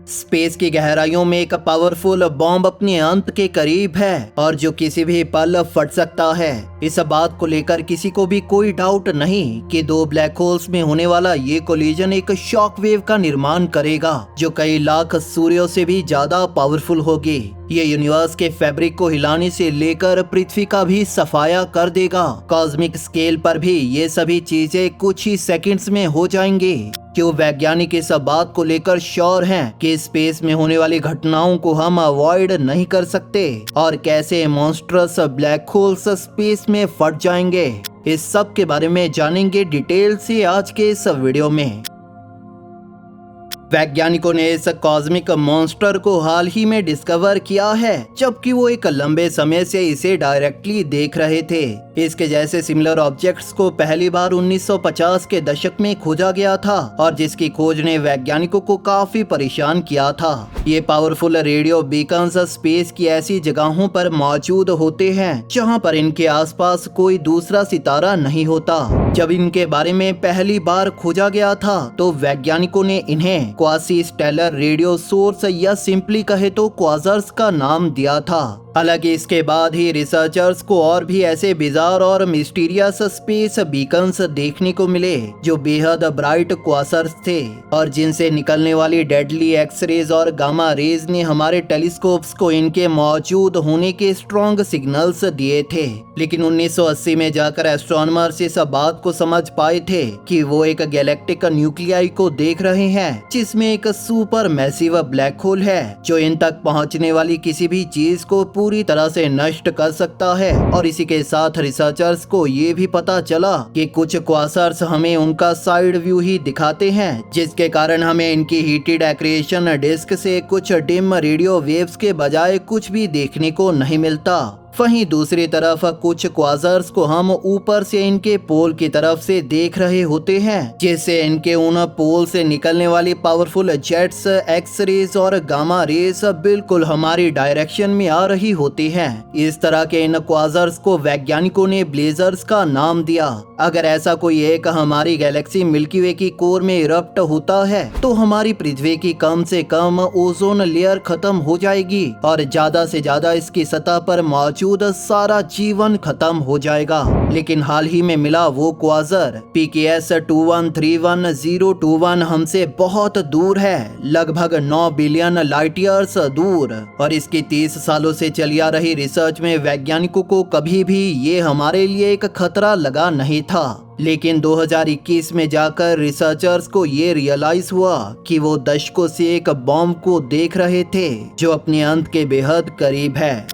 Space की गहराइयों में एक पावरफुल बॉम्ब अपने अंत के करीब है और जो किसी भी पल फट सकता है। इस बात को लेकर किसी को भी कोई डाउट नहीं कि दो ब्लैक होल्स में होने वाला ये कोलिजन एक शॉक वेव का निर्माण करेगा जो कई लाख सूर्यों से भी ज्यादा पावरफुल होगी। ये यूनिवर्स के फैब्रिक को हिलाने से लेकर पृथ्वी का भी सफाया कर देगा। कॉस्मिक स्केल पर भी ये सभी चीजें कुछ ही सेकंड्स में हो जाएंगी। क्यों वैज्ञानिक इस बात को लेकर श्योर हैं कि स्पेस में होने वाली घटनाओं को हम अवॉइड नहीं कर सकते और कैसे मॉन्स्ट्रस ब्लैक होल्स स्पेस में फट जाएंगे, इस सब के बारे में जानेंगे डिटेल से आज के इस वीडियो में। वैज्ञानिकों ने इस कॉस्मिक मॉन्स्टर को हाल ही में डिस्कवर किया है, जबकि वो एक लंबे समय से इसे डायरेक्टली देख रहे थे। इसके जैसे सिमिलर ऑब्जेक्ट्स को पहली बार 1950 के दशक में खोजा गया था और जिसकी खोज ने वैज्ञानिकों को काफी परेशान किया था। ये पावरफुल रेडियो बीकन्स स्पेस की ऐसी जगहों पर मौजूद होते हैं जहां पर इनके आसपास कोई दूसरा सितारा नहीं होता। जब इनके बारे में पहली बार खोजा गया था तो वैज्ञानिकों ने इन्हें क्वासी स्टेलर रेडियो सोर्स या सिंपली कहे तो क्वाज़र्स का नाम दिया था। हालांकि इसके बाद ही रिसर्चर्स को और भी ऐसे बिजार और मिस्टीरियस स्पेस बीकन्स देखने को मिले जो बेहद ब्राइट क्वासर्स थे और जिनसे निकलने वाली डेडली एक्सरेज और गामा रेज ने हमारे टेलीस्कोप्स को इनके मौजूद होने के स्ट्रॉन्ग सिग्नल्स दिए थे। लेकिन 1980 में जाकर एस्ट्रोनॉमर्स इस बात को समझ पाए थे कि वो एक गैलेक्टिक न्यूक्लियाई को देख रहे हैं जिसमें एक सुपर मैसिव ब्लैक होल है जो इन तक पहुंचने वाली किसी भी चीज को पूरी तरह से नष्ट कर सकता है। और इसी के साथ रिसर्चर्स को ये भी पता चला कि कुछ क्वासर्स हमें उनका साइड व्यू ही दिखाते हैं जिसके कारण हमें इनकी हीटेड एक्रेशन डिस्क से कुछ डिम रेडियो वेव्स के बजाय कुछ भी देखने को नहीं मिलता। वहीं दूसरी तरफ कुछ क्वाज़र्स को हम ऊपर से इनके पोल की तरफ से देख रहे होते हैं जिससे इनके उन पोल से निकलने वाली पावरफुल जेट्स, एक्सरेज और गामा रेज बिल्कुल हमारी डायरेक्शन में आ रही होती हैं। इस तरह के इन क्वाज़र्स को वैज्ञानिकों ने ब्लेजर्स का नाम दिया। अगर ऐसा कोई एक हमारी गैलेक्सी मिल्की वे की कोर में इरप्ट होता है तो हमारी पृथ्वी की कम से कम ओजोन लेयर खत्म हो जाएगी और ज्यादा से ज्यादा इसकी सतह पर मौजूद सारा जीवन खत्म हो जाएगा। लेकिन हाल ही में मिला वो क्वाज़र PKS 2131021 हमसे बहुत दूर है, लगभग 9 बिलियन लाइट ईयर्स दूर। और इसकी 30 सालों से चली आ रही रिसर्च में वैज्ञानिकों को कभी भी ये हमारे लिए एक खतरा लगा नहीं था। लेकिन 2021 में जाकर रिसर्चर्स को ये रियलाइज हुआ कि वो दशकों से एक बॉम्ब को देख रहे थे जो अपने अंत के बेहद करीब है।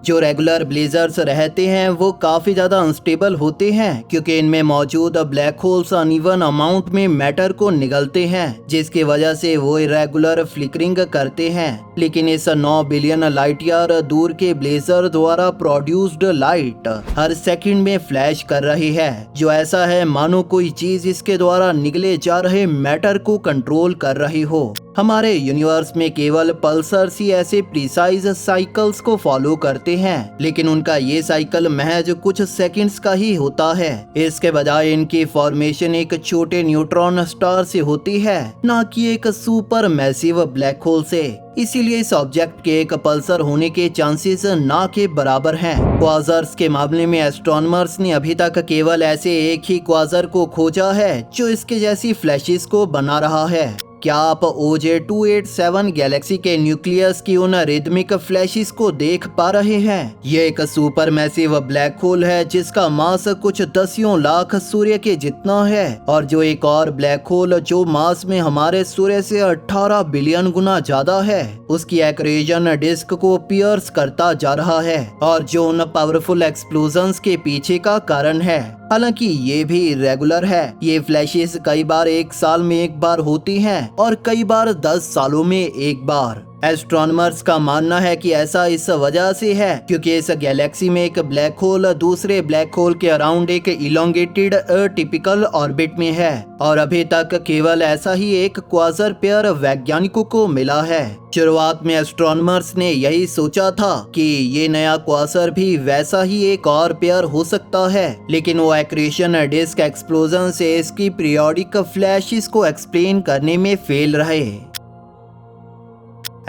जो रेगुलर ब्लेजर्स रहते हैं वो काफी ज्यादा अनस्टेबल होते हैं क्योंकि इनमें मौजूद ब्लैक होल्स अनइवन अमाउंट में मैटर को निगलते हैं जिसकी वजह से वो इरेगुलर फ्लिकरिंग करते हैं। लेकिन इस 9 बिलियन लाइट ईयर दूर के ब्लेजर द्वारा प्रोड्यूस्ड लाइट हर सेकंड में फ्लैश कर रही है जो ऐसा है मानो कोई चीज इसके द्वारा निगले जा रहे मैटर को कंट्रोल कर रही हो। हमारे यूनिवर्स में केवल पल्सर्स ही ऐसे प्रिसाइज साइकिल्स को फॉलो करते हैं लेकिन उनका ये साइकिल महज कुछ सेकंड्स का ही होता है। इसके बजाय इनकी फॉर्मेशन एक छोटे न्यूट्रॉन स्टार से होती है, न कि एक सुपर मैसिव ब्लैक होल से। इसीलिए इस ऑब्जेक्ट के एक पल्सर होने के चांसेस ना के बराबर हैं। क्वाज़र्स के मामले में एस्ट्रोनॉमर्स ने अभी तक केवल ऐसे एक ही क्वाज़र को खोजा है जो इसके जैसी फ्लैशेस को बना रहा है। क्या आप OJ287 गैलेक्सी के न्यूक्लियस की उन रिदमिक फ्लैशेस को देख पा रहे हैं? ये एक सुपर मैसिव ब्लैक होल है जिसका मास कुछ दसियों लाख सूर्य के जितना है और जो एक और ब्लैक होल जो मास में हमारे सूर्य से 18 बिलियन गुना ज्यादा है उसकी एक्रेशन डिस्क को पियर्स करता जा रहा है और जो उन पावरफुल एक्सप्लोजन्स के पीछे का कारण है। हालांकि ये भी रेगुलर है। ये फ्लैशेस कई बार एक साल में एक बार होती हैं और कई बार 10 सालों में एक बार। एस्ट्रोनॉमर्स का मानना है कि ऐसा इस वजह से है क्योंकि इस गैलेक्सी में एक ब्लैक होल दूसरे ब्लैक होल के अराउंड एक इलोंगेटेड अटिपिकल ऑर्बिट में है और अभी तक केवल ऐसा ही एक क्वाज़र पेयर वैज्ञानिकों को मिला है। शुरुआत में एस्ट्रोनॉमर्स ने यही सोचा था कि ये नया क्वाज़र भी वैसा ही एक और पेयर हो सकता है, लेकिन वो एक्रेशन डिस्क एक्सप्लोजन से इसकी पीरियोडिक फ्लैशेस को एक्सप्लेन करने में फेल रहे।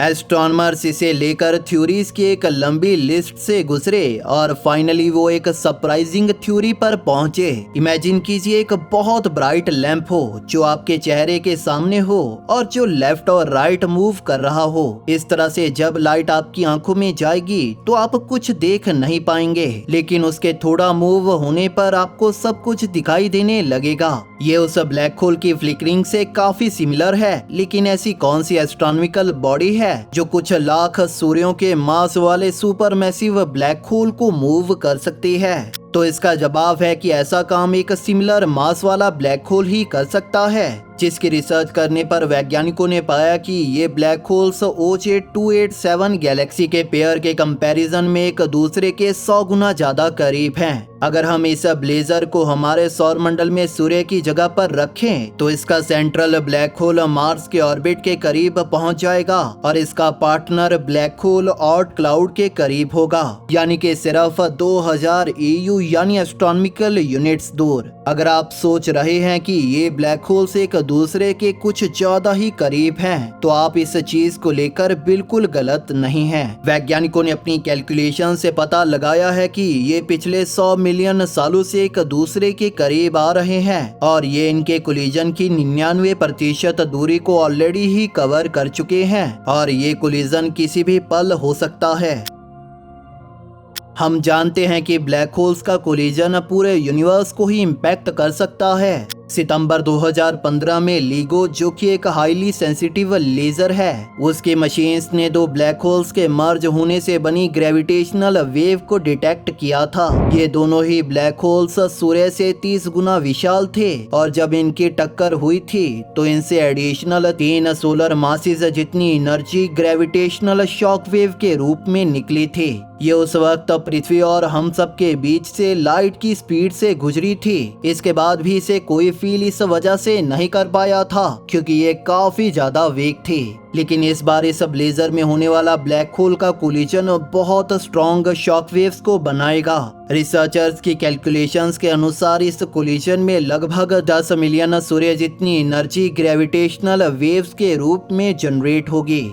एस्ट्रोनॉमर्स इसे लेकर थ्योरीज की एक लंबी लिस्ट से गुजरे और फाइनली वो एक सरप्राइजिंग थ्योरी पर पहुंचे। इमेजिन कीजिए एक बहुत ब्राइट लैंप हो जो आपके चेहरे के सामने हो और जो लेफ्ट और राइट मूव कर रहा हो। इस तरह से जब लाइट आपकी आंखों में जाएगी तो आप कुछ देख नहीं पाएंगे, लेकिन उसके थोड़ा मूव होने पर आपको सब कुछ दिखाई देने लगेगा। ये उस ब्लैक होल की फ्लिकरिंग से काफी सिमिलर है, लेकिन ऐसी कौन सी एस्ट्रोनॉमिकल बॉडी है जो कुछ लाख सूर्यों के मास वाले सुपर मैसिव ब्लैक होल को मूव कर सकती है? तो इसका जवाब है कि ऐसा काम एक सिमिलर मास वाला ब्लैक होल ही कर सकता है, जिसकी रिसर्च करने पर वैज्ञानिकों ने पाया कि ये ब्लैक होल्स OJ287 गैलेक्सी के पेयर के कंपैरिजन में एक दूसरे के 100 गुना ज्यादा करीब हैं। अगर हम इस ब्लेजर को हमारे सौर मंडल में सूर्य की जगह पर रखें तो इसका सेंट्रल ब्लैक होल मार्स के ऑर्बिट के करीब पहुंच जाएगा और इसका partner black hole art cloud के करीब होगा, यानी कि सिर्फ 2000 EU यानी एस्ट्रोनॉमिकल यूनिट्स दूर। अगर आप सोच रहे हैं कि ये ब्लैक होल्स एक दूसरे के कुछ ज्यादा ही करीब हैं, तो आप इस चीज को लेकर बिल्कुल गलत नहीं हैं। वैज्ञानिकों ने अपनी कैलकुलेशन से पता लगाया है कि ये पिछले 100 मिलियन सालों से एक दूसरे के करीब आ रहे हैं और ये इनके कोलिजन की 99% दूरी को ऑलरेडी ही कवर कर चुके हैं और ये कोलिजन किसी भी पल हो सकता है। हम जानते हैं कि ब्लैक होल्स का कोलिजन पूरे यूनिवर्स को ही इम्पैक्ट कर सकता है। सितंबर 2015 में LIGO, जो कि एक हाईली सेंसिटिव लेजर है, उसके मशीन्स ने दो ब्लैक होल्स के मर्ज होने से बनी ग्रेविटेशनल वेव को डिटेक्ट किया था। ये दोनों ही ब्लैक होल्स सूर्य से 30 गुना विशाल थे और जब इनकी टक्कर हुई थी तो इनसे एडिशनल 3 सोलर मासेस जितनी एनर्जी ग्रेविटेशनल शॉक वेव के रूप में निकली थी। ये उस वक्त पृथ्वी और हम सब के बीच से लाइट की स्पीड से गुजरी थी। इसके बाद भी इसे कोई फील इस वजह से नहीं कर पाया था क्योंकि ये काफी ज्यादा वीक थी। लेकिन इस बार इस ब्लेजर में होने वाला ब्लैक होल का कोलिजन बहुत स्ट्रॉन्ग शॉक वेव्स को बनाएगा। रिसर्चर्स की कैलकुलेशंस के अनुसार इस कोलिजन में लगभग 10 मिलियन सूर्य जितनी एनर्जी ग्रेविटेशनल वेव्स के रूप में जनरेट होगी।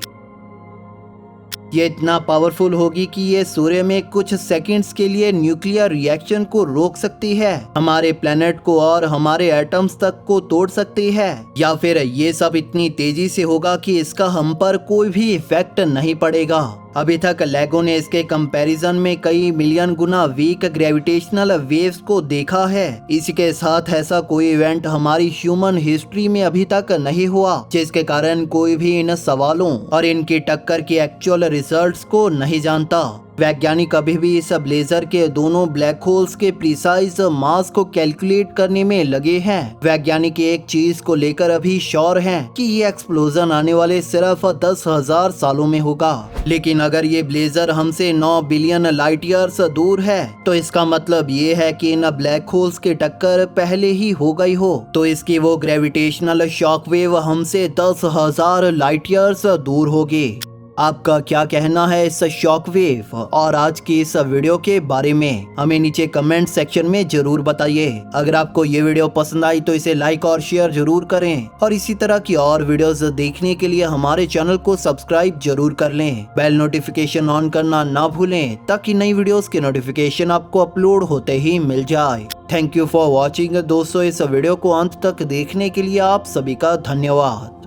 ये इतना पावरफुल होगी कि ये सूर्य में कुछ सेकंड्स के लिए न्यूक्लियर रिएक्शन को रोक सकती है, हमारे प्लेनेट को और हमारे एटम्स तक को तोड़ सकती है, या फिर ये सब इतनी तेजी से होगा कि इसका हम पर कोई भी इफेक्ट नहीं पड़ेगा। अभी तक LIGO ने इसके कंपैरिजन में कई मिलियन गुना वीक ग्रेविटेशनल वेव्स को देखा है। इसी के साथ ऐसा कोई इवेंट हमारी ह्यूमन हिस्ट्री में अभी तक नहीं हुआ जिसके कारण कोई भी इन सवालों और इनकी टक्कर की एक्चुअल रिजल्ट्स को नहीं जानता। वैज्ञानिक अभी भी इस ब्लेजर के दोनों ब्लैक होल्स के प्रिसाइज मास को कैलकुलेट करने में लगे हैं। वैज्ञानिक एक चीज को लेकर अभी श्योर हैं कि ये एक्सप्लोजन आने वाले सिर्फ 10,000 सालों में होगा। लेकिन अगर ये ब्लेजर हमसे 9 बिलियन लाइट ईयर्स दूर है तो इसका मतलब ये है कि इन ब्लैक होल्स की टक्कर पहले ही हो गई हो, तो इसकी वो ग्रेविटेशनल शॉक वेव हमसे 10,000 लाइट ईयर्स दूर होगी। आपका क्या कहना है इस शॉक वेव और आज की इस वीडियो के बारे में? हमें नीचे कमेंट सेक्शन में जरूर बताइए। अगर आपको ये वीडियो पसंद आई तो इसे लाइक और शेयर जरूर करें और इसी तरह की और वीडियोस देखने के लिए हमारे चैनल को सब्सक्राइब जरूर कर लें। बेल नोटिफिकेशन ऑन करना ना भूलें ताकि नई वीडियोस के नोटिफिकेशन आपको अपलोड होते ही मिल जाए। थैंक यू फॉर वॉचिंग दोस्तों। इस वीडियो को अंत तक देखने के लिए आप सभी का धन्यवाद।